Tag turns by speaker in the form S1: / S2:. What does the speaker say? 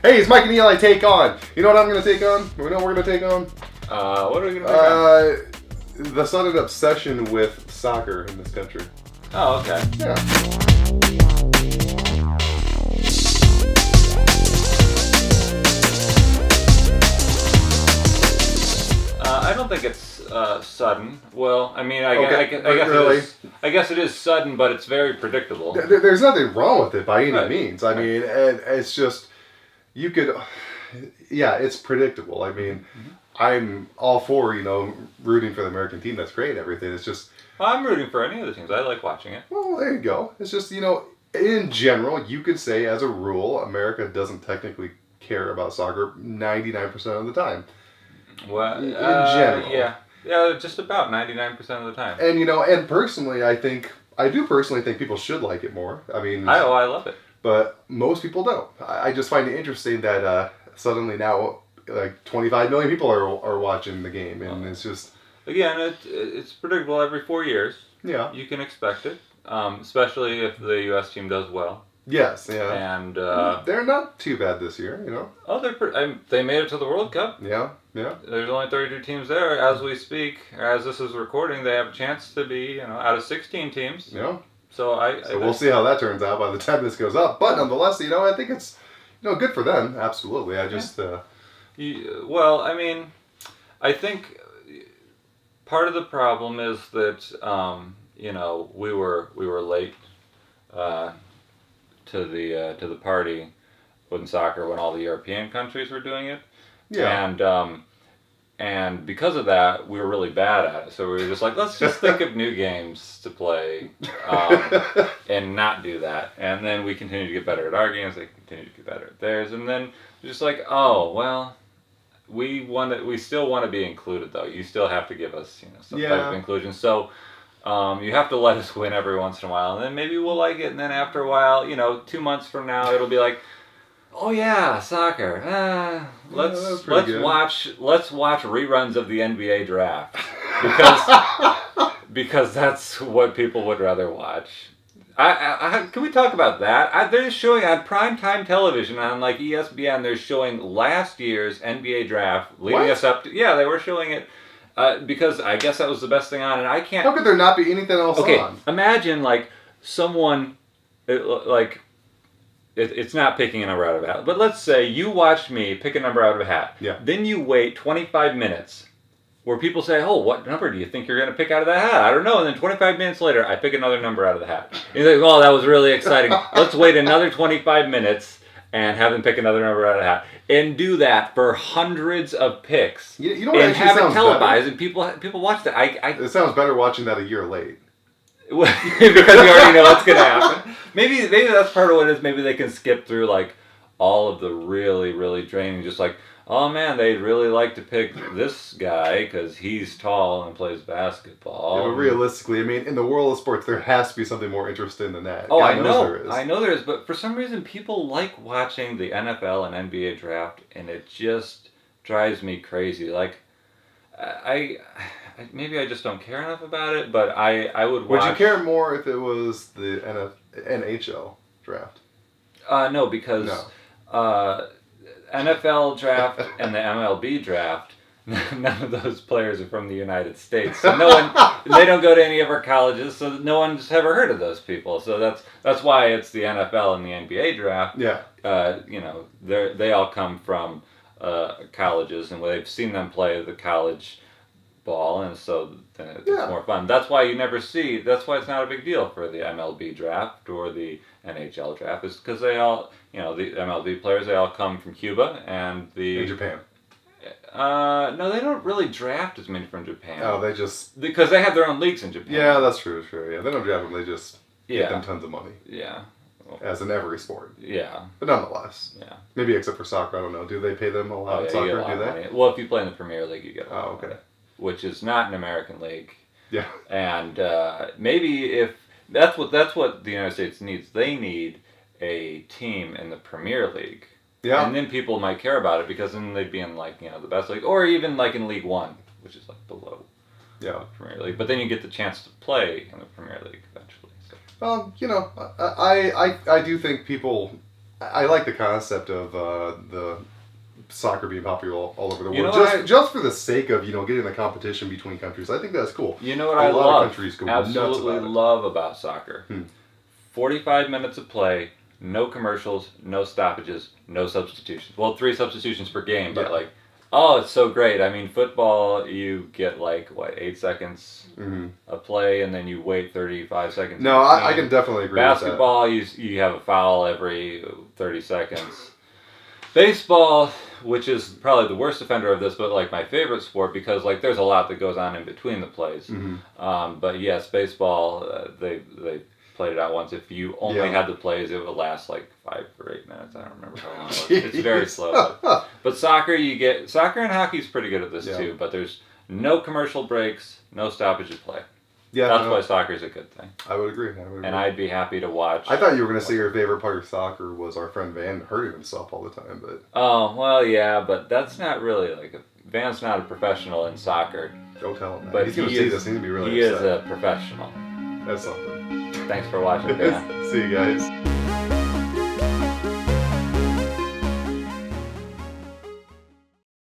S1: Hey, it's Mike and Eli Take On. You know what I'm going to take on? We know what we're going to take on?
S2: What are we going to take on?
S1: The sudden obsession with soccer in this country.
S2: Oh, okay.
S1: Yeah.
S2: I don't think it's sudden. Well, I mean, I guess it is sudden, but it's very predictable.
S1: There's nothing wrong with it by any
S2: Right.
S1: means. I mean, it's just, it's predictable. I mean, I'm all for, rooting for the American team. That's great and everything. It's just...
S2: Well, I'm rooting for any of the teams. I like watching it.
S1: Well, there you go. It's just, in general, you could say as a rule, America doesn't technically care about soccer 99% of the time.
S2: Well,
S1: in general.
S2: Yeah, just about 99% of the time.
S1: And, and personally, I do personally think people should like it more. I mean...
S2: I love it.
S1: But most people don't. I just find it interesting that suddenly now, like 25 million people are watching the game, and it's just...
S2: Again, it's predictable every 4 years.
S1: Yeah.
S2: You can expect it, especially if the U.S. team does well.
S1: Yes, yeah.
S2: And
S1: they're not too bad this year,
S2: Oh, they made it to the World Cup.
S1: Yeah.
S2: There's only 32 teams there as we speak. As this is recording, they have a chance to be, out of 16 teams.
S1: Yeah.
S2: So
S1: we'll see how that turns out by the time this goes up. But nonetheless, I think it's, good for them. Absolutely. I just...
S2: Well, I mean, I think part of the problem is that we were late to the party when soccer, when all the European countries were doing it.
S1: Yeah.
S2: And because of that, we were really bad at it. So we were just like, let's just think of new games to play, and not do that. And then we continue to get better at our games. They continue to get better at theirs. And then we're just like, oh well, we still want to be included though. You still have to give us some type of inclusion. So you have to let us win every once in a while, and then maybe we'll like it. And then after a while, 2 months from now, it'll be like, oh yeah, soccer. Let's watch reruns of the NBA draft because that's what people would rather watch. Can we talk about that? They're showing on primetime television on like ESPN. They're showing last year's NBA draft leading us up to. Yeah, they were showing it because I guess that was the best thing on, and I can't.
S1: How could there not be anything else on?
S2: Okay, imagine like someone It's not picking a number out of a hat. But let's say you watched me pick a number out of a hat.
S1: Yeah.
S2: Then you wait 25 minutes where people say, oh, what number do you think you're going to pick out of that hat? I don't know. And then 25 minutes later, I pick another number out of the hat. And you're like, oh, that was really exciting. Let's wait another 25 minutes and have them pick another number out of the hat. And do that for hundreds of picks.
S1: You know what
S2: and have it televised,
S1: better?
S2: And people watch that.
S1: It sounds better watching that a year late.
S2: Because you already know what's going to happen. Maybe that's part of what it is. Maybe they can skip through like all of the really, really draining, just like, oh man, they'd really like to pick this guy because he's tall and plays basketball.
S1: Yeah, but realistically, I mean, in the world of sports, there has to be something more interesting than that.
S2: Oh,
S1: God
S2: I
S1: knows
S2: know.
S1: there is.
S2: I know there is, but for some reason, people like watching the NFL and NBA draft, and it just drives me crazy. Like, maybe I just don't care enough about it, but I would watch...
S1: Would you care more if it was the NHL draft?
S2: No, because NFL draft and the MLB draft, none of those players are from the United States. So they don't go to any of our colleges, so no one's ever heard of those people. So that's why it's the NFL and the NBA draft.
S1: Yeah.
S2: They all come from colleges, and they've seen them play the college ball, and so then it's more fun. That's why that's why it's not a big deal for the MLB draft or the NHL draft, is because they all, the MLB players, they all come from Cuba and
S1: in Japan.
S2: No, they don't really draft as many from Japan.
S1: Oh, they just...
S2: Because they have their own leagues in Japan.
S1: Yeah, that's true, Yeah, they don't draft them, they just get them tons of money.
S2: Yeah.
S1: As in every sport.
S2: Yeah.
S1: But nonetheless.
S2: Yeah.
S1: Maybe except for soccer, I don't know. Do they pay them a lot in soccer?
S2: You get a lot of money. Well, if you play in the Premier League, you get a lot of money, which is not an American league.
S1: Yeah.
S2: And maybe if... That's what the United States needs. They need a team in the Premier League. Yeah. And then people might care about it, because then they'd be in the best league, or even in League One, which is below the Premier League. But then you get the chance to play in the Premier League eventually. So.
S1: Well, I do think people I like the concept of the soccer being popular all over the
S2: You
S1: world,
S2: know what
S1: just for the sake of getting the competition between countries. I think that's cool.
S2: You know what
S1: A
S2: I
S1: lot
S2: love?
S1: of countries go nuts
S2: Absolutely
S1: about it.
S2: love about soccer. 45 minutes of play, no commercials, no stoppages, no substitutions. Well, 3 substitutions per game, but
S1: Yeah.
S2: like, oh, it's so great. I mean, football, you get like, what, 8 seconds of play, and then you wait 35 seconds.
S1: No, I can definitely agree
S2: Basketball, you have a foul every 30 seconds. Baseball, which is probably the worst offender of this, but like my favorite sport because like there's a lot that goes on in between the plays. But yes, baseball, they played it out once. If you only had the plays, it would last like 5 or 8 minutes. I don't remember how long it was. It's very slow. But soccer and hockey's pretty good at this too. But there's no commercial breaks, no stoppage of play.
S1: Yeah,
S2: that's why soccer's a good thing.
S1: I would agree.
S2: And I'd be happy to watch.
S1: I thought you were going to say your favorite part of soccer was our friend Van hurting himself all the time, but
S2: oh well, yeah, but that's not really like Van's not a professional in soccer.
S1: Don't tell him that.
S2: But
S1: he's going to see this. He's going to be really
S2: upset.
S1: He is
S2: a professional.
S1: That's something.
S2: Thanks for watching, Van.
S1: See you guys.